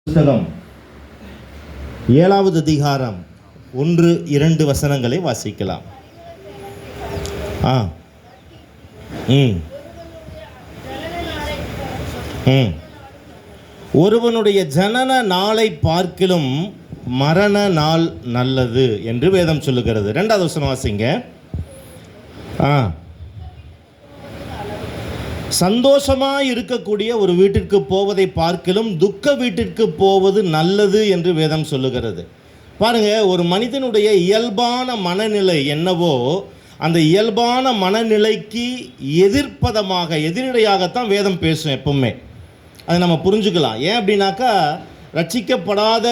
புத்தகம் 7வது அதிகாரம் 1-2 வசனங்களை வாசிக்கலாம். ஒருவனுடைய ஜனன நாளை பார்க்கிலும் மரண நாள் நல்லது என்று வேதம் சொல்லுகிறது. 2வது வசனம் வாசிங்க. சந்தோஷமாக இருக்கக்கூடிய ஒரு வீட்டிற்கு போவதை பார்க்கிலும் துக்க வீட்டிற்கு போவது நல்லது என்று வேதம் சொல்லுகிறது. பாருங்க, ஒரு மனிதனுடைய இயல்பான மனநிலை என்னவோ அந்த இயல்பான மனநிலைக்கு எதிரடையாகத்தான் வேதம் பேசும். எப்பவுமே அதை நம்ம புரிஞ்சுக்கலாம். ஏன் அப்படின்னாக்கா, ரட்சிக்கப்படாத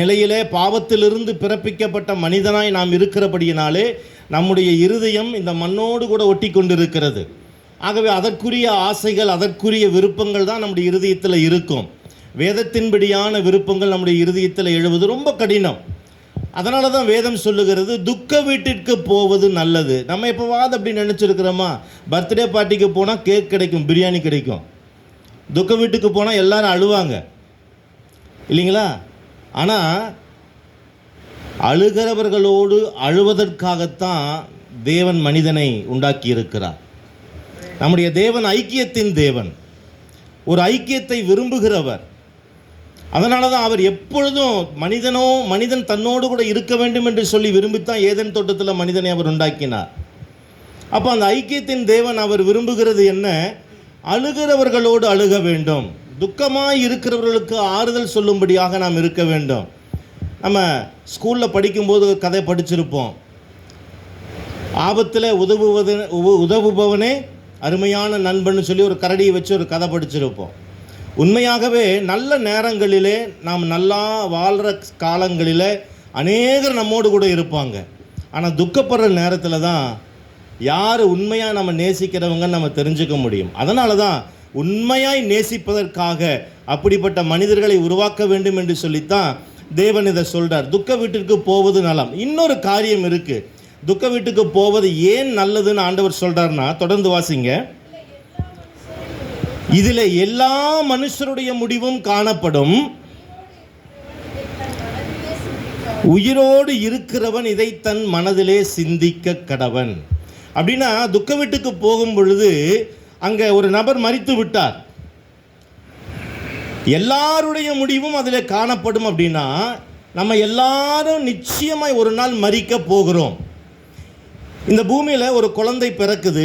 நிலையிலே பாவத்திலிருந்து பிறப்பிக்கப்பட்ட மனிதனாய் நாம் இருக்கிறபடியினாலே நம்முடைய இருதயம் இந்த மண்ணோடு கூட ஒட்டி கொண்டிருக்கிறது. ஆகவே அதற்குரிய ஆசைகள், அதற்குரிய விருப்பங்கள் தான் நம்முடைய இருதயத்தில் இருக்கும். வேதத்தின்படியான விருப்பங்கள் நம்முடைய இருதயத்தில் எழுவது ரொம்ப கடினம். அதனால தான் வேதம் சொல்லுகிறது துக்க வீட்டிற்கு போவது நல்லது. நம்ம எப்போவாது அப்படி நினச்சிருக்கிறோமா? பர்த்டே பார்ட்டிக்கு போனால் கேக் கிடைக்கும், பிரியாணி கிடைக்கும். துக்க வீட்டுக்கு போனால் எல்லாரும் அழுவாங்க இல்லைங்களா? ஆனால் அழுகிறவர்களோடு அழுவதற்காகத்தான் தேவன் மனிதனை உண்டாக்கி இருக்கிறார். நம்முடைய தேவன் ஐக்கியத்தின் தேவன், ஒரு ஐக்கியத்தை விரும்புகிறவர். அதனால தான் அவர் எப்பொழுதும் மனிதன் தன்னோடு கூட இருக்க வேண்டும் என்று சொல்லி விரும்பித்தான் ஏதேன் தோட்டத்தில் மனிதனை அவர் உண்டாக்கினார். அப்போ அந்த ஐக்கியத்தின் தேவன் அவர் விரும்புகிறது என்ன? அழுகிறவர்களோடு அழுக வேண்டும், துக்கமாக இருக்கிறவர்களுக்கு ஆறுதல் சொல்லும்படியாக நாம் இருக்க வேண்டும். நம்ம ஸ்கூலில் படிக்கும்போது கதை படிச்சிருப்போம். ஆபத்தில் உதவுபவனே அருமையான நண்பன்னு சொல்லி ஒரு கரடியை வச்சு ஒரு கதை படிச்சிருப்போம். உண்மையாகவே நல்ல நேரங்களிலே, நாம் நல்லா வாழ்கிற காலங்களில் அநேகர் நம்மோடு கூட இருப்பாங்க. ஆனால் துக்கப்படுற நேரத்தில் தான் யார் உண்மையாக நம்ம நேசிக்கிறவங்கன்னு நம்ம தெரிஞ்சுக்க முடியும். அதனால தான் உண்மையாய் நேசிப்பதற்காக அப்படிப்பட்ட மனிதர்களை உருவாக்க வேண்டும் என்று சொல்லித்தான் தேவன் இதை சொல்கிறார். துக்க வீட்டிற்கு போவது நலம். இன்னொரு காரியம் இருக்குது. துக்க வீட்டுக்கு போவது ஏன் நல்லதுன்னு ஆண்டவர் சொல்றாருன்னா, தொடர்ந்து வாசிங்க. இதில் எல்லா மனுஷருடைய முடிவும் காணப்படும், உயிரோடு இருக்கிறவன் இதை தன் மனதிலே சிந்திக்க கடவன். அப்படின்னா துக்க வீட்டுக்கு போகும் பொழுது அங்கே ஒரு நபர் மரித்து விட்டார், எல்லாருடைய முடிவும் அதில் காணப்படும். அப்படின்னா நம்ம எல்லாரும் நிச்சயமாய் ஒரு நாள் மரிக்க போகிறோம். இந்த பூமியில் ஒரு குழந்தை பிறக்குது.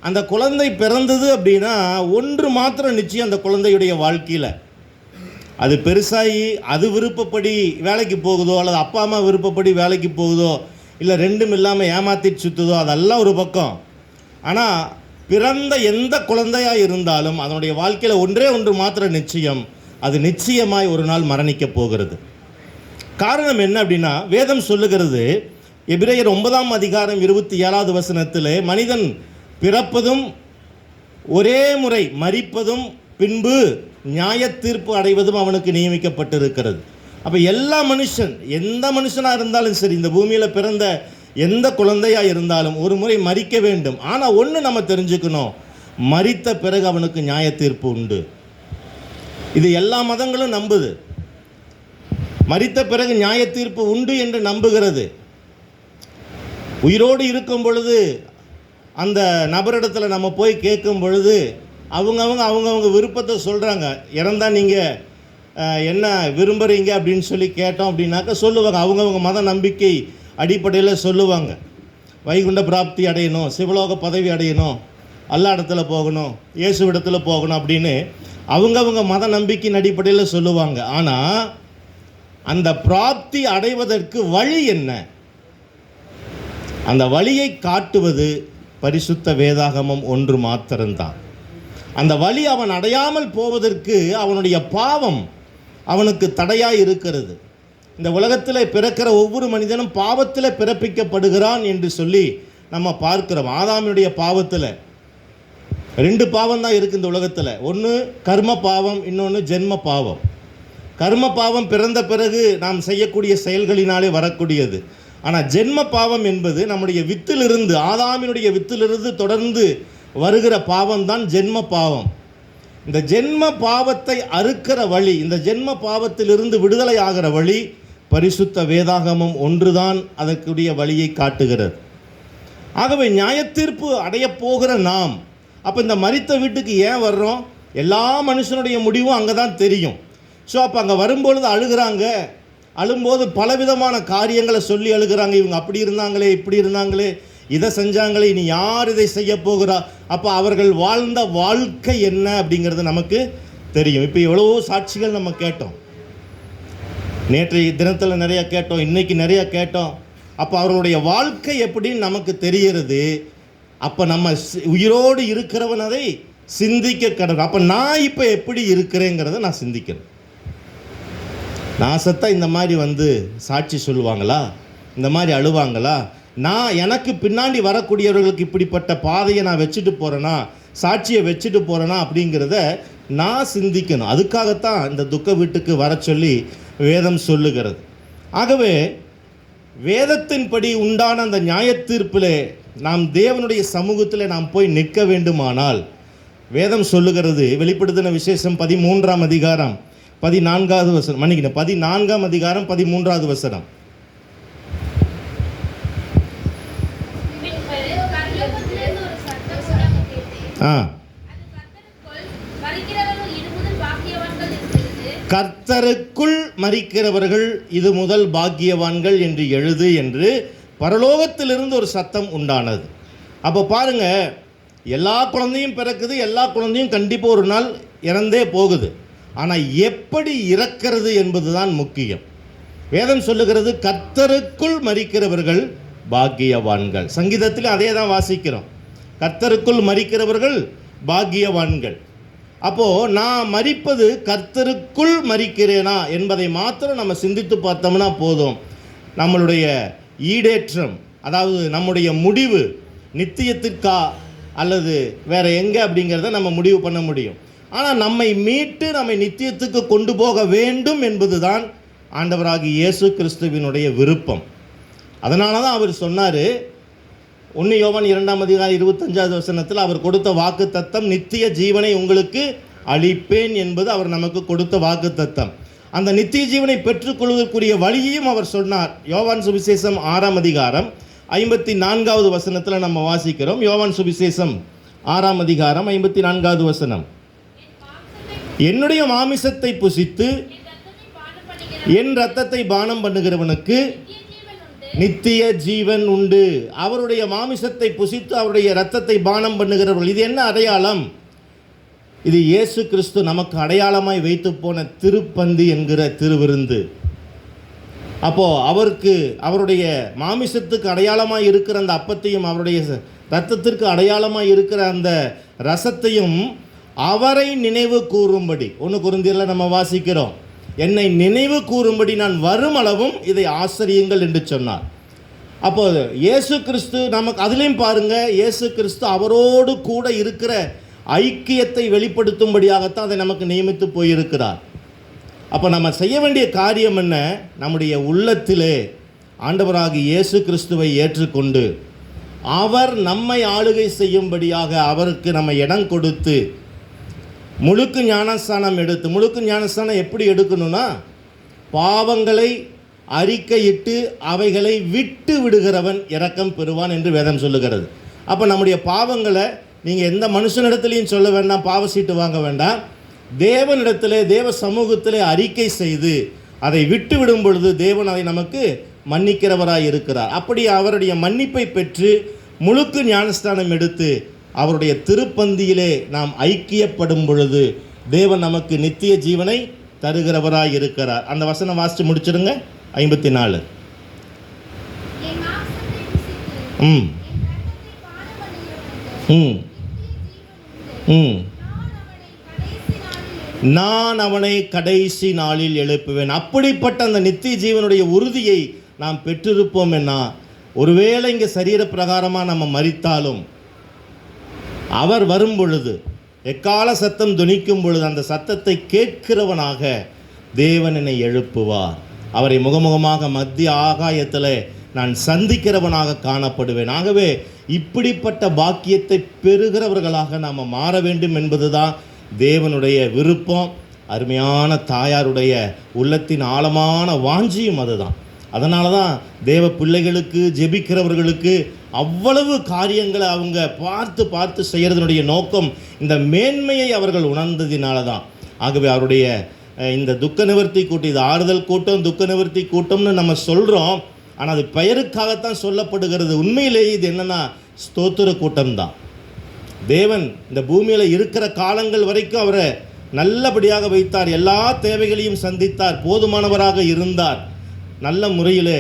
அந்த குழந்தை பிறந்தது அப்படின்னா ஒன்று மாத்திரம் நிச்சயம், அந்த குழந்தையுடைய வாழ்க்கையில் அது பெருசாகி அது விருப்பப்படி வேலைக்கு போகுதோ, அல்லது அப்பா அம்மா விருப்பப்படி வேலைக்கு போகுதோ, இல்லை ரெண்டும் இல்லாமல் ஏமாற்றிட்டு சுற்றுதோ, அதெல்லாம் ஒரு பக்கம். ஆனால் பிறந்த எந்த குழந்தையாக இருந்தாலும் அதனுடைய வாழ்க்கையில் ஒன்று மாத்திரம் நிச்சயம், அது நிச்சயமாய் ஒரு நாள் மரணிக்க போகிறது. காரணம் என்ன அப்படின்னா, வேதம் சொல்லுகிறது, எபிரேயர் 9ஆம் அதிகாரம் 27வது வசனத்தில், மனிதன் பிறப்பதும் ஒரே முறை மரிப்பதும் பின்பு நியாய தீர்ப்பு அடைவதும் அவனுக்கு நியமிக்கப்பட்டிருக்கிறது. அப்போ எல்லா எந்த மனுஷனாக இருந்தாலும் சரி, இந்த பூமியில் பிறந்த எந்த குழந்தையாக இருந்தாலும் ஒரு முறை மரிக்க வேண்டும். ஆனால் ஒன்று நம்ம தெரிஞ்சுக்கணும், மரித்த பிறகு அவனுக்கு நியாய தீர்ப்பு உண்டு. இது எல்லா மதங்களும் நம்புது. மரித்த பிறகு நியாய தீர்ப்பு உண்டு என்று நம்புகிறது. உயிரோடு இருக்கும் பொழுது அந்த நபரிடத்தில் நம்ம போய் கேட்கும் பொழுது அவங்கவுங்க விருப்பத்தை சொல்கிறாங்க. இறந்தால் நீங்கள் என்ன விரும்புகிறீங்க அப்படின்னு சொல்லி கேட்டோம் அப்படின்னாக்கா சொல்லுவாங்க. அவங்கவுங்க மத நம்பிக்கை அடிப்படையில் சொல்லுவாங்க. வைகுண்ட பிராப்தி அடையணும், சிவலோக பதவி அடையணும், அல்லா இடத்துல போகணும், இயேசு இடத்துல போகணும் அப்படின்னு அவங்கவுங்க மத நம்பிக்கையின் அடிப்படையில் சொல்லுவாங்க. ஆனால் அந்த பிராப்தி அடைவதற்கு வழி என்ன? அந்த வழியை காட்டுவது பரிசுத்த வேதாகமம் ஒன்று மாத்திரம்தான். அந்த வழி அவன் அடையாமல் போவதற்கு அவனுடைய பாவம் அவனுக்கு தடையாக இருக்கிறது. இந்த உலகத்தில் பிறக்கிற ஒவ்வொரு மனிதனும் பாவத்தில் பிறப்பிக்கப்படுகிறான் என்று சொல்லி நம்ம பார்க்கிறோம். ஆதாமுடைய பாவத்தில் 2 பாவம் தான் இருக்குது இந்த உலகத்தில். ஒன்று கர்ம பாவம், இன்னொன்று ஜென்ம பாவம். கர்ம பாவம் பிறந்த பிறகு நாம் செய்யக்கூடிய செயல்களினாலே வரக்கூடியது. ஆனால் ஜென்ம பாவம் என்பது நம்முடைய வித்திலிருந்து, ஆதாமினுடைய வித்திலிருந்து தொடர்ந்து வருகிற பாவம் தான் ஜென்ம பாவம். இந்த ஜென்ம பாவத்தை அறுக்கிற வழி, இந்த ஜென்ம பாவத்திலிருந்து விடுதலை ஆகிற வழி பரிசுத்த வேதாகமம் ஒன்றுதான் அதற்குரிய வழியை காட்டுகிறது. ஆகவே நியாயத்தீர்ப்பு அடைய போகிற நாம் அப்போ இந்த மரித்த வீட்டுக்கு ஏன் வர்றோம்? எல்லா மனுஷனுடைய முடிவும் அங்கே தான் தெரியும். ஸோ அப்போ அங்கே வரும்பொழுது அழுகிறாங்க. அழும்போது பலவிதமான காரியங்களை சொல்லி அழுகிறாங்க. இவங்க அப்படி இருந்தாங்களே, இப்படி இருந்தாங்களே, இதை செஞ்சாங்களே, இனி யார் இதை செய்ய போகிறா? அப்போ அவர்கள் வாழ்ந்த வாழ்க்கை என்ன அப்படிங்கிறது நமக்கு தெரியும். இப்போ எவ்வளவோ சாட்சிகள் நம்ம கேட்டோம், நேற்றைய தினத்தில் நிறைய கேட்டோம், இன்றைக்கி நிறைய கேட்டோம். அப்போ அவர்களுடைய வாழ்க்கை எப்படின்னு நமக்கு தெரிகிறது. அப்போ நம்ம உயிரோடு இருக்கிறவன் அதை சிந்திக்க கடவுள். அப்போ நான் இப்போ எப்படி இருக்கிறேங்கிறத நான் சிந்திக்கிறேன். நான் செத்தா இந்த மாதிரி சாட்சி சொல்லுவாங்களா? இந்த மாதிரி அழுவாங்களா? நான் எனக்கு பின்னாடி வரக்கூடியவர்களுக்கு இப்படிப்பட்ட பாதையை நான் வச்சுட்டு போகிறேன்னா, சாட்சியை வச்சுட்டு போகிறேன்னா அப்படிங்கிறத நான் சிந்திக்கணும். அதுக்காகத்தான் இந்த துக்க வீட்டுக்கு வர சொல்லி வேதம் சொல்லுகிறது. ஆகவே வேதத்தின்படி உண்டான அந்த நியாயத்தீர்ப்பிலே நாம் தேவனுடைய சமூகத்தில் நாம் போய் நிற்க வேண்டுமானால் வேதம் சொல்லுகிறது. வெளிப்படுத்தின விசேஷம் 13ஆம் அதிகாரம் 14வது வசனம், மன்னிக்கணும், 14ஆம் அதிகாரம் 13வது வசனம். கர்த்தருக்குள் மரிக்கிறவர்கள் இது முதல் பாக்கியவான்கள் என்று எழுது என்று பரலோகத்திலிருந்து ஒரு சத்தம் உண்டானது. அப்போ பாருங்க, எல்லா குழந்தையும் பிறக்குது, எல்லா குழந்தையும் கண்டிப்பாக ஒரு நாள் இறந்தே போகுது. ஆனால் எப்படி இறக்கிறது என்பதுதான் முக்கியம். வேதம் சொல்லுகிறது கர்த்தருக்குள் மரிக்கிறவர்கள் பாக்கியவான்கள். சங்கீதத்தில் அதே தான் வாசிக்கிறோம், கர்த்தருக்குள் மரிக்கிறவர்கள் பாக்கியவான்கள். அப்போது நான் மரிப்பது கர்த்தருக்குள் மரிக்கிறேனா என்பதை மாத்திரம் நம்ம சிந்தித்து பார்த்தோம்னா போதும். நம்மளுடைய ஈடேற்றம், அதாவது நம்முடைய முடிவு நித்தியத்திற்கா அல்லது வேறு எங்கே அப்படிங்கிறத நம்ம முடிவு பண்ண முடியும். ஆனால் நம்மை மீட்டு நம்மை நித்தியத்துக்கு கொண்டு போக வேண்டும் என்பது தான் ஆண்டவராகிய இயேசு கிறிஸ்துவினுடைய விருப்பம். அதனால தான் அவர் சொன்னார், 1 யோவான் 2ஆம் அதிகாரம் 25வது வசனத்தில் அவர் கொடுத்த வாக்கு தத்தம் நித்திய ஜீவனை உங்களுக்கு அளிப்பேன் என்பது அவர் நமக்கு கொடுத்த வாக்கு தத்தம். அந்த நித்திய ஜீவனை பெற்றுக்கொள்வதற்குரிய வழியையும் அவர் சொன்னார். யோவான் சுவிசேஷம் 6ஆம் அதிகாரம் 54வது வசனத்தில் நம்ம வாசிக்கிறோம். யோவான் சுவிசேஷம் 6ஆம் அதிகாரம் 54வது வசனம். என்னுடைய மாமிசத்தை புசித்து என் இரத்தத்தை பானம் பண்ணுகிறவனுக்கு நித்திய ஜீவன் உண்டு. அவருடைய மாமிசத்தை புசித்து அவருடைய இரத்தத்தை பானம் பண்ணுகிறவர்கள். இது என்ன அடையாளம்? இது இயேசு கிறிஸ்து நமக்கு அடையாளமாய் வைத்து போன திருப்பந்தி என்கிற திருவிருந்து. அப்போது அவருக்கு அவருடைய மாமிசத்துக்கு அடையாளமாக இருக்கிற அந்த அப்பத்தையும் அவருடைய இரத்தத்திற்கு அடையாளமாக இருக்கிற அந்த ரசத்தையும் அவரை நினைவு கூறும்படி 1 கொரிந்தியரில் நம்ம வாசிக்கிறோம், என்னை நினைவு கூறும்படி நான் வரும் அளவும் இதை ஆசரியுங்கள் என்று சொன்னார். அப்போது இயேசு கிறிஸ்து நமக்கு அதுலேயும் பாருங்கள், இயேசு கிறிஸ்து அவரோடு கூட இருக்கிற ஐக்கியத்தை வெளிப்படுத்தும்படியாகத்தான் அதை நமக்கு நியமித்து போயிருக்கிறார். அப்போ நம்ம செய்ய வேண்டிய காரியம் என்ன? நம்முடைய உள்ளத்திலே ஆண்டவராகிய இயேசு கிறிஸ்துவை ஏற்றுக்கொண்டு அவர் நம்மை ஆளுகை செய்யும்படியாக அவருக்கு நம்ம இடம் கொடுத்து முழுக்கு ஞானஸ்தானம் எடுத்து, முழுக்கு ஞானஸ்தானம் எப்படி எடுக்கணும்னா, பாவங்களை அறிக்கையிட்டு அவைகளை விட்டு விடுகிறவன் இரக்கம் பெறுவான் என்று வேதம் சொல்லுகிறது. அப்போ நம்முடைய பாவங்களை நீங்கள் எந்த மனுஷனிடத்துலையும் சொல்ல வேண்டாம், பாவ சீட்டு வாங்க வேண்டாம், தேவனிடத்திலே தேவ சமூகத்திலே அறிக்கை செய்து அதை விட்டு விடும் பொழுது தேவன் அதை நமக்கு மன்னிக்கிறவராய் இருக்கிறார். அப்படி அவருடைய மன்னிப்பை பெற்று முழுக்கு ஞானஸ்தானம் எடுத்து அவருடைய திருப்பந்தியிலே நாம் ஐக்கியப்படும் பொழுது தேவன் நமக்கு நித்திய ஜீவனை தருகிறவராய் இருக்கிறார். அந்த வசனம் வாசித்து முடிச்சிடுங்க. 54. ம் ம் ம் நான் அவனை கடைசி நாளில் எழுப்புவேன். அப்படிப்பட்ட அந்த நித்திய ஜீவனுடைய உறுதியை நாம் பெற்றிருப்போம். என்ன, ஒருவேளை இங்கே சரீர பிரகாரமாக நம்ம மரித்தாலும் அவர் வரும் பொழுது, எக்கால சத்தம் துணிக்கும் பொழுது அந்த சத்தத்தை கேட்கிறவனாக தேவன் என்னை எழுப்புவார். அவரை முகமுகமாக மத்திய ஆகாயத்தில் நான் சந்திக்கிறவனாக காணப்படுவேன். ஆகவே இப்படிப்பட்ட பாக்கியத்தை பெறுகிறவர்களாக நாம் மாற வேண்டும் என்பதுதான் தேவனுடைய விருப்பம், அருமையான தாயாருடைய உள்ளத்தின் ஆழமான வாஞ்சியும் அதுதான். அதனால தான் தேவ பிள்ளைகளுக்கு, ஜெபிக்கிறவர்களுக்கு அவ்வளவு காரியங்களை அவங்க பார்த்து பார்த்து செய்கிறதுனுடைய நோக்கம் இந்த மேன்மையை அவர்கள் உணர்ந்ததினால தான். ஆகவே அவருடைய இந்த துக்க நிவர்த்தி கூட்டம், இது ஆறுதல் கூட்டம், துக்க நிவர்த்தி கூட்டம்னு நம்ம சொல்கிறோம். ஆனால் அது பெயருக்காகத்தான் சொல்லப்படுகிறது. உண்மையிலேயே இது என்னென்னா ஸ்தோத்திர கூட்டம்தான். தேவன் இந்த பூமியில் இருக்கிற காலங்கள் வரைக்கும் அவரை நல்லபடியாக வைத்தார், எல்லா தேவைகளையும் சந்தித்தார், போதுமானவராக இருந்தார். நல்ல முறையில்,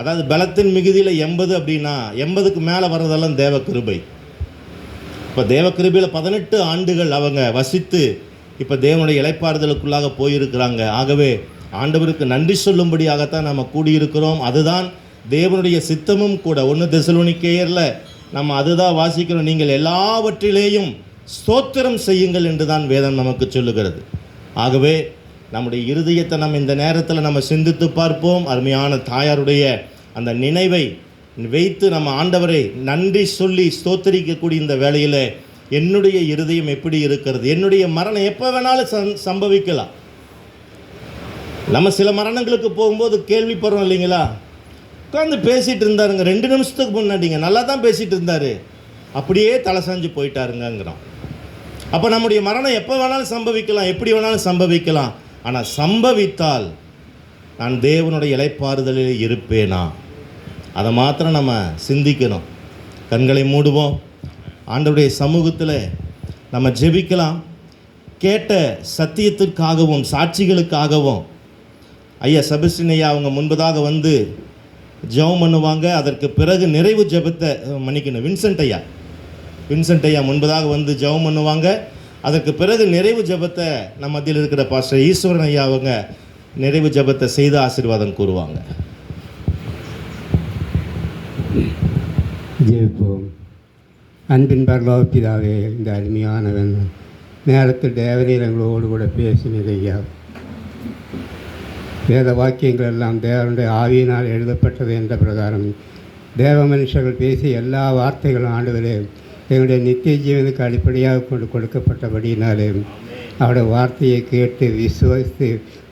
அதாவது பலத்தின் மிகுதியில் 80 அப்படின்னா 80க்கு மேலே வர்றதெல்லாம் தேவ கிருபை. இப்போ தேவ கிருபையில் 18 ஆண்டுகள் அவங்க வசித்து இப்போ தேவனுடைய இளைப்பாறுதலுக்குள்ளாக போயிருக்கிறாங்க. ஆகவே ஆண்டவருக்கு நன்றி சொல்லும்படியாகத்தான் நம்ம கூடியிருக்கிறோம். அதுதான் தேவனுடைய சித்தமும் கூட. 1 தெசலோனிக்கேயரில் நம்ம அதுதான் வாசிக்கிறோம், நீங்கள் எல்லாவற்றிலேயும் ஸ்தோத்திரம் செய்யுங்கள் என்று தான் வேதம் நமக்கு சொல்லுகிறது. ஆகவே நம்முடைய இருதயத்தை நம்ம இந்த நேரத்தில் நம்ம சிந்தித்து பார்ப்போம். அருமையான தாயாருடைய அந்த நினைவை வைத்து நம்ம ஆண்டவரை நன்றி சொல்லி ஸ்தோத்தரிக்கக்கூடிய இந்த வேளையில் என்னுடைய இருதயம் எப்படி இருக்கிறது? என்னுடைய மரணம் எப்போ வேணாலும் சம்பவிக்கலாம். நம்ம சில மரணங்களுக்கு போகும்போது கேள்விப்படுறோம் இல்லைங்களா, உட்காந்து பேசிகிட்டு இருந்தாருங்க 2 நிமிஷத்துக்கு முன்னாடிங்க நல்லா தான் பேசிகிட்டு இருந்தார், அப்படியே தலை சாஞ்சு போயிட்டாருங்கிறோம். அப்போ நம்முடைய மரணம் எப்போ வேணாலும் சம்பவிக்கலாம், எப்படி வேணாலும் சம்பவிக்கலாம். ஆனால் சம்பவித்தால் நான் தேவனுடைய இளைப்பாறுதலில் இருப்பேனா, அதை மாத்திரம் நம்ம சிந்திக்கணும். கண்களை மூடுவோம், ஆண்டவருடைய சமூகத்தில் நம்ம ஜெபிக்கலாம். கேட்ட சத்தியத்திற்காகவும் சாட்சிகளுக்காகவும் ஐயா செபஸ்டியன் ஐயா அவங்க முன்பதாக வந்து ஜெபம் பண்ணுவாங்க. அதற்கு பிறகு நிறைவு ஜெபத்தை மன்னிக்கணும், வின்சென்ட் ஐயா முன்பதாக வந்து ஜெபம் பண்ணுவாங்க. அதற்கு பிறகு நிறைவு ஜெபத்தை நம்ம மத்தியில் இருக்கிற பாஸ்டர் ஈஸ்வரன் ஐயா அவங்க நிறைவு ஜெபத்தை செய்து ஆசீர்வாதம் கூறுவாங்க. ஜெபிப்போம். அன்பின் பரலோக பிதாவே, இந்த அருமையானவன் நேரத்தில் தேவரீர் எங்களோடு கூட பேசினது ஐயா. வேத வாக்கியங்கள் எல்லாம் தேவனுடைய ஆவியினால் எழுதப்பட்டது என்ற பிரகாரம் தேவ மனுஷர்கள் பேசிய எல்லா வார்த்தைகளும் ஆண்டவரே எங்களுடைய நித்திய ஜீவனுக்கு அடிப்படையாக கொண்டு கொடுக்கப்பட்டபடியினாலே அவருடைய வார்த்தையை கேட்டு விசுவாசித்து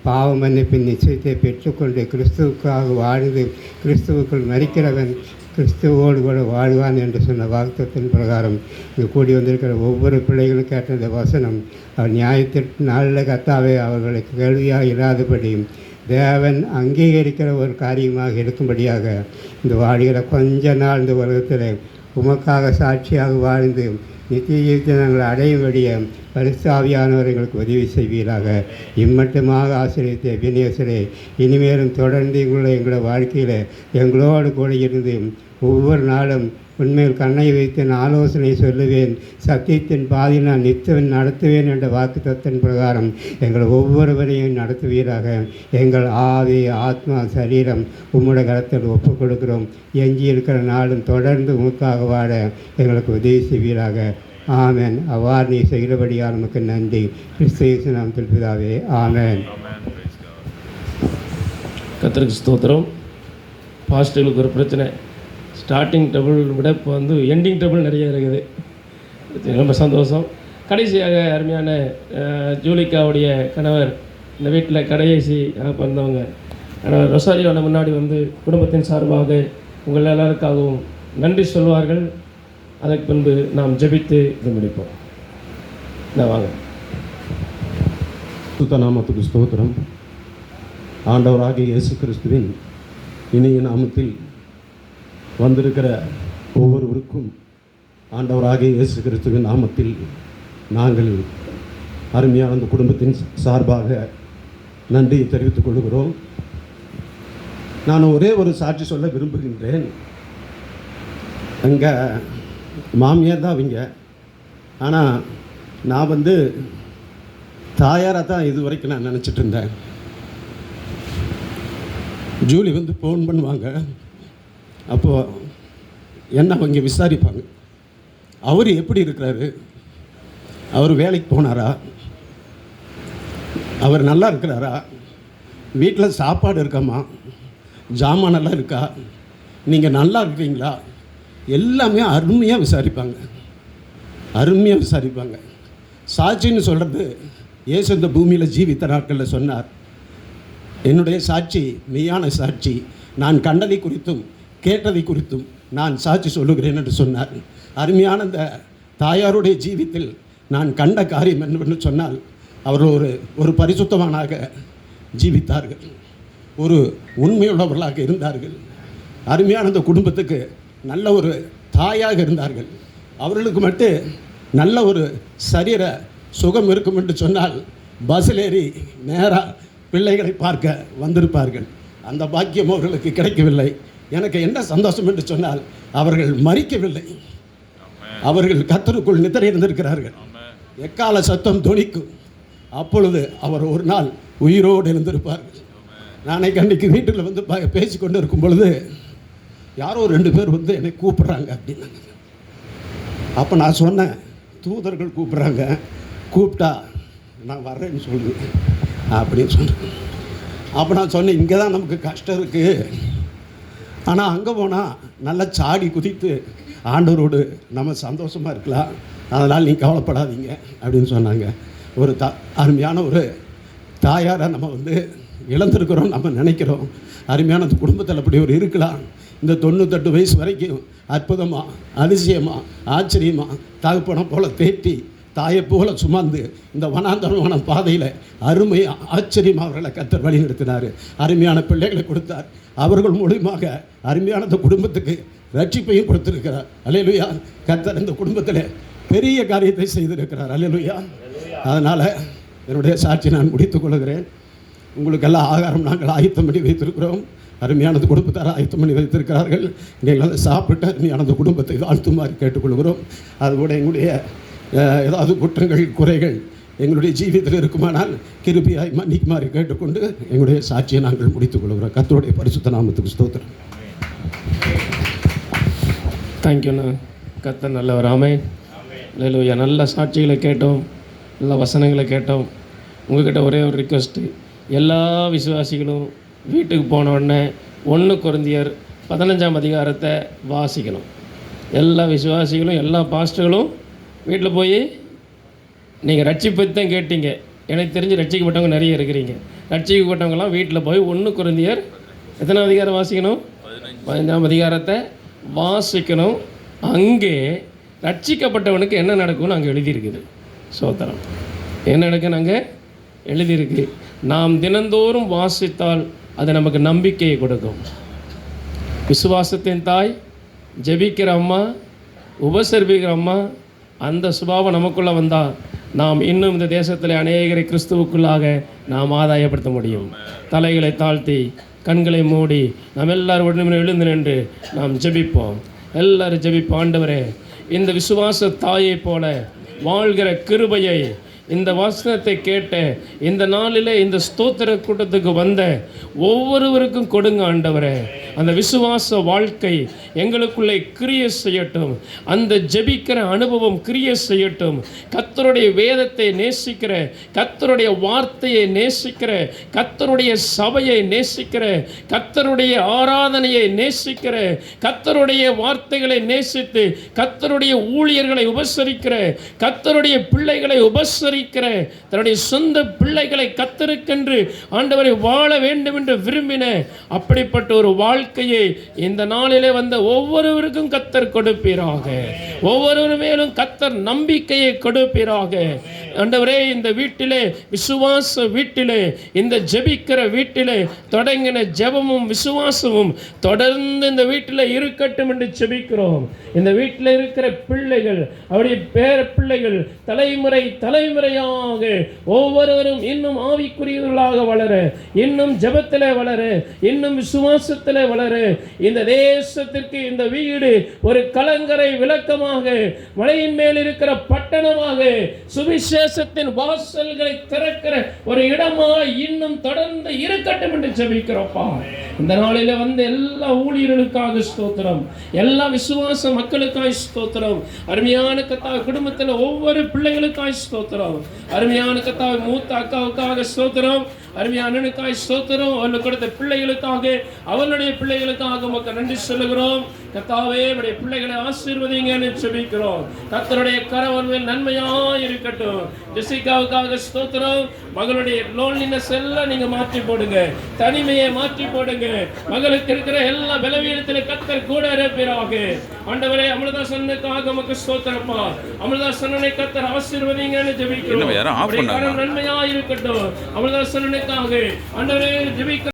பாவ மன்னிப்பின் நிச்சயத்தை பெற்றுக்கொண்டு கிறிஸ்துவுக்காக வாழ்ந்து கிறிஸ்துவுக்குள் மரிக்கிறவன் கிறிஸ்துவோடு கூட வாழ்வான் என்று சொன்ன வாக்குத்தத்தின் பிரகாரம் இங்கு கூடி வந்திருக்கிற ஒவ்வொரு பிள்ளைகளும் கேட்ட இந்த வசனம் அவர் நியாயத்திற்கு நாளில் கத்தாவே அவர்களுக்கு கேள்வியாக இராதபடி தேவன் அங்கீகரிக்கிற ஒரு காரியமாக இருக்கும்படியாக இந்த வாழ்கிற கொஞ்ச நாள் இந்த உலகத்தில் உமக்காக சாட்சியாக வாழ்ந்து நித்திய ஜீவித்தை நாங்கள் அடையும்படிய பரிசுத்தாவியானவர் எங்களுக்கு உதவி செய்வீராக. இம்மட்டுமாக ஆசிரியத்தை அபிநேசரே இனிமேலும் தொடர்ந்து எங்களுடைய வாழ்க்கையில் எங்களோடு கூட இருந்து ஒவ்வொரு நாளும் உண்மையில் கண்ணை வைத்து ஆலோசனை சொல்லுவேன், சத்தியத்தின் பாதி நான் நித்தவன் நடத்துவேன் என்ற வாக்குத்தத்தின் பிரகாரம் எங்கள் ஒவ்வொருவரையும் நடத்துவீராக. எங்கள் ஆவி ஆத்மா சரீரம் உம்முடைய கரத்தில் ஒப்புக் கொடுக்கிறோம். எஞ்சி இருக்கிற நாளும் தொடர்ந்து உமக்காக வாழ எங்களுக்கு உதவி செய்வீராக. ஆமேன். அவ்வாறு நீ செய்கிறபடியால் நமக்கு நன்றி. கிறிஸ்து இயேசு நாமத்தில் பிதாவே, ஆமேன். கர்த்தருக்கு ஸ்தோத்திரம். பாஸ்டர்களுக்கு ஒரு பிரச்சனை, ஸ்டார்டிங் டபுள் விட இப்போ வந்து எண்டிங் டபுள் நிறைய இருக்குது. ரொம்ப சந்தோஷம். கடைசியாக அருமையான ஜூலிக்காவுடைய கணவர், இந்த வீட்டில் கடைசி பிறந்தவங்க கணவர் ரொசாரியோட முன்னாடி வந்து குடும்பத்தின் சார்பாக உங்கள் எல்லாருக்காகவும் நன்றி சொல்வார்கள். அதற்கு பின்பு நாம் ஜெபித்து இது முடிப்போம். நான் வாங்க. நாமத்துக்கு ஸ்தோத்திரம். ஆண்டவராகிய இயேசு கிறிஸ்துவின் இனிய நாமத்தில் வந்திருக்கிற ஒவ்வொருவருக்கும் ஆண்டவராகிய இயேசு கிறிஸ்துவின் நாமத்தில் நாங்கள் அருமையான அந்த குடும்பத்தின் சார்பாக நன்றியை தெரிவித்துக் கொள்கிறோம். நான் ஒரே ஒரு சாட்சி சொல்ல விரும்புகின்றேன். அங்கே மாமியார் தான் அவங்க, ஆனால் நான் வந்து தாயாராக தான் இது வரைக்கும் நான் நினச்சிட்டு இருந்தேன். ஜூலி வந்து ஃபோன் பண்ணுவாங்க, அப்போது என்ன அவங்க விசாரிப்பாங்க, அவர் எப்படி இருக்கிறாரு, அவர் வேலைக்கு போனாரா, அவர் நல்லா இருக்கிறாரா, வீட்டில் சாப்பாடு இருக்காமா, ஜாமானெல்லாம் இருக்கா, நீங்கள் நல்லா இருக்கிறீங்களா, எல்லாமே அருமையாக விசாரிப்பாங்க. சாட்சின்னு சொல்கிறது இயேசு இந்த பூமியில் ஜீவித்த நாட்களில் சொன்னார், என்னுடைய சாட்சி மெய்யான சாட்சி, நான் கண்டதை குறித்தும் கேட்டதை குறித்தும் நான் சாட்சி சொல்லுகிறேன் என்று சொன்னார். அருமையான இந்த தாயாருடைய ஜீவித்தில் நான் கண்ட காரியம் என்னவென்று சொன்னால், அவர்கள் ஒரு பரிசுத்தவானாக ஜீவித்தார்கள், ஒரு உண்மையுள்ளவர்களாக இருந்தார்கள். அருமையான இந்த குடும்பத்துக்கு நல்ல ஒரு தாயாக இருந்தார்கள். அவர்களுக்கு மட்டும் நல்ல ஒரு சரீர சுகம் இருக்கும் என்று சொன்னால் பஸ்ஸில் ஏறி நேராக பிள்ளைகளை பார்க்க வந்திருப்பார்கள். அந்த பாக்கியம் அவர்களுக்கு கிடைக்கவில்லை. எனக்கு என்ன சந்தோஷம் என்று சொன்னால், அவர்கள் மரிக்கவில்லை, அவர்கள் கர்த்தருக்குள் நித்திரை இருந்திருக்கிறார்கள். எக்கால சத்தம் தொனிக்கும், அப்பொழுது அவர் ஒரு நாள் உயிரோடு இருந்திருப்பார்கள். நானே அன்றைக்கு வீட்டில் வந்து பேசி கொண்டு இருக்கும் பொழுது யாரோ 2 பேர் வந்து என்னை கூப்பிட்றாங்க அப்படின்னாங்க. அப்போ நான் சொன்னேன், தூதர்கள் கூப்பிட்றாங்க, கூப்பிட்டா நான் வர்றேன்னு சொல்லுவேன் அப்படின்னு சொன்னேன். அப்போ நான் சொன்னேன், இங்கே தான் நமக்கு கஷ்டம் இருக்குது, ஆனால் அங்கே போனால் நல்லா சாடி குதித்து ஆண்டவரோடு நம்ம சந்தோஷமாக இருக்கலாம், அதனால் நீங்கள் கவலைப்படாதீங்க அப்படின்னு சொன்னாங்க. ஒரு அருமையான ஒரு தாயாரை நம்ம வந்து இழந்திருக்கிறோம், நம்ம நினைக்கிறோம். அருமையான அந்த குடும்பத்தில் அப்படி ஒரு இருக்கலாம். இந்த 98 வயசு வரைக்கும் அற்புதமாக, அதிசயமாக, ஆச்சரியமாக தகப்பனை போல தேற்றி, தாயை போல சுமந்து இந்த வனாந்தரமான பாதையில் அருமையாக ஆச்சரியமாக அவர்களை கர்த்தர் வழி நடத்தினார். அருமையான பிள்ளைகளை கொடுத்தார். அவர்கள் மூலியமாக அருமையான இந்த குடும்பத்துக்கு ரட்சிப்பையும் கொடுத்திருக்கிறார். அல்லேலூயா. கர்த்தர் இந்த குடும்பத்தில் பெரிய காரியத்தை செய்திருக்கிறார். அல்லேலூயா. அதனால் என்னுடைய சாட்சி நான் முடித்துக் கொள்கிறேன். உங்களுக்கெல்லாம் ஆகாரம் நாங்கள் ஆயத்தம் பண்ணி வைத்திருக்கிறோம். அருமையானது குடும்பத்தார் ஆயத்தம் பண்ணி வைத்திருக்கிறார்கள். நீங்கள் சாப்பிட்டு அருமையானது குடும்பத்தை வாழ்த்துமாறு கேட்டுக்கொள்கிறோம். அதுபோல் எங்களுடைய ஏதாவது குற்றங்கள் குறைகள் எங்களுடைய ஜீவிதத்தில் இருக்குமானால் கிருபையாய் மன்னிக்குமாறு கேட்டுக்கொண்டு எங்களுடைய சாட்சியை நாங்கள் முடித்துக் கொள்கிறோம். கர்த்தருடைய பரிசுத்த நாமத்துக்கு ஸ்தோத்திரம். தேங்க்யூண்ணா. கர்த்தர் நல்லவர். ஆமென். அல்லேலூயா. நல்ல சாட்சிகளை கேட்டோம், நல்ல வசனங்களை கேட்டோம். உங்கள்கிட்ட ஒரே ஒரு ரிக்வெஸ்ட்டு, எல்லா விசுவாசிகளும் வீட்டுக்கு போன உடனே 1 கொரிந்தியர் 15ஆம் அதிகாரத்தை வாசிக்கணும். எல்லா விசுவாசிகளும் எல்லா பாஸ்டர்களும் வீட்டில் போய், நீங்கள் ரட்சிப்பை தான் கேட்டீங்க, எனக்கு தெரிஞ்சு ரட்சிக்கப்பட்டவங்க நிறைய இருக்கிறீங்க. ரட்சிக்கப்பட்டவங்களாம் வீட்டில் போய் 1 கொரிந்தியர் எத்தனாம் அதிகாரம் வாசிக்கணும்? 15ஆம் அதிகாரத்தை வாசிக்கணும். அங்கே ரட்சிக்கப்பட்டவனுக்கு என்ன நடக்கும்னு அங்கே எழுதியிருக்குது. சோத்திரம். என்ன நடக்குன்னு அங்கே எழுதியிருக்கு. நாம் தினந்தோறும் வாசித்தால் அது நமக்கு நம்பிக்கையை கொடுக்கும். விசுவாசத்தின் தாய், ஜெபிக்கிற அம்மா, உபசரிப்பிக்கிற அம்மா, அந்த சுபாவம் நமக்குள்ளே வந்தால் நாம் இன்னும் இந்த தேசத்தில் அநேகரை கிறிஸ்துவுக்குள்ளாக நாம் ஆதாயப்படுத்த முடியும். தலைகளை தாழ்த்தி கண்களை மூடி நாம் எல்லாரும் உடனே எழுந்து நின்று நாம் ஜெபிப்போம். எல்லாரும் ஜெபிப்போம். ஆண்டவரே, இந்த விசுவாச தாயை போல வாழ்கிற கிருபையை இந்த வசனத்தை கேட்ட இந்த நாளில் இந்த ஸ்தோத்திர கூட்டத்துக்கு வந்த ஒவ்வொருவருக்கும் கொடுங்க ஆண்டவரே. அந்த விசுவாச வாழ்க்கை எங்களுக்குள்ளே கிரியை செய்யட்டும். அந்த ஜெபிக்கிற அனுபவம் கிரியை செய்யட்டும். கர்த்தருடைய வேதத்தை நேசிக்கிற, கர்த்தருடைய வார்த்தையை நேசிக்கிற, கர்த்தருடைய சபையை நேசிக்கிற, கர்த்தருடைய ஆராதனையை நேசிக்கிற, கர்த்தருடைய வார்த்தைகளை நேசித்து கர்த்தருடைய ஊழியர்களை உபசரிக்கிற, கர்த்தருடைய பிள்ளைகளை உபசரிக்கிற, தன்னுடைய சொந்த பிள்ளைகளை கர்த்தருக்கென்று ஆண்டவரை வாழ வேண்டும் என்று விரும்பின அப்படிப்பட்ட ஒரு வாழ்க்கையை இந்த நாளிலே வந்த ஒவ்வொருவருக்கும் கர்த்தர் கொடுப்பீராக. ஒவ்வொரு மேலும் கர்த்தர் நம்பிக்கையை கொடுப்பீராக. ஆண்டவரே, இந்த வீட்டிலே, விசுவாச வீட்டிலே, இந்த ஜெபிக்கிற வீட்டிலே தொடங்கின ஜெபமும் விசுவாசமும் தொடர்ந்து இந்த வீட்டில் இருக்கட்டும் என்று ஜெபிக்கிறோம். இந்த வீட்டில் இருக்கிற பிள்ளைகள், அவருடைய பேர பிள்ளைகள் தலைமுறை தலைமுறையாக ஒவ்வொருவரும் இன்னும் ஆவிக்குரியவர்களாக வளர, இன்னும் ஜெபத்திலே வளர, இன்னும் விசுவாசத்திலே வளர, இந்த தேசத்திற்கு இந்த வீடு ஒரு கலங்கரை விளக்கமாக, மலையின் மேல் இருக்கிற பட்டணமாக, சுவிசேஷத்தின் வாசல்களை திறக்கிற ஒரு இடமாக இன்னும் தொடர்ந்து இருக்கட்டும் என்று ஜெபிக்கிறோம்ப்பா. இந்த நாளில வந்து எல்லா ஊழியர்களுக்காக ஸ்தோத்திரம், எல்லா விசுவாச மக்களுக்காக ஸ்தோத்திரம். அருமையான கர்த்தாவே, குடும்பத்தில் ஒவ்வொரு பிள்ளைகளுக்காக ஸ்தோத்திரம். அருமையான கர்த்தாவே, மூத்த அக்காவுக்காக ஸ்தோத்திரம். அருமையான அண்ணனுக்காய் ஸ்தோத்திரம். அவர்களுக்கு கொடுத்த பிள்ளைகளுக்காக, அவர்களுடைய பிள்ளைகளுக்காக உமக்கு நன்றி சொல்லுகிறோம். கர்த்தாவே, உடைய பிள்ளைகளை ஆசீர்வதிங்கன்னு ஜெபிக்கிறோம். கர்த்தருடைய கரவர்கள் நன்மையாய் இருக்கட்டும். ஜெசிகாவுக்காக ஸ்தோத்திரம். மகளுடைய லோன்லினஸ் எல்லாம் நீங்க மாற்றி போடுங்க, தனிமையை மாற்றி போடுங்க. மகளுக்கு இருக்கிற எல்லா பலவீனத்திலும் கர்த்தர் கூட இருப்பீராக. ஆண்டவரே, அமிர்தாசனுக்காக உமக்கு ஸ்தோத்திரப்பா. அமிர்தாசனை கர்த்தர் ஆசீர்வதிங்கன்னு ஜெபிக்கிறோம். நன்மையாய் இருக்கட்டும். அமிர்தாசனுக்காக ஆண்டவரே ஜெபிக்கிறோம்.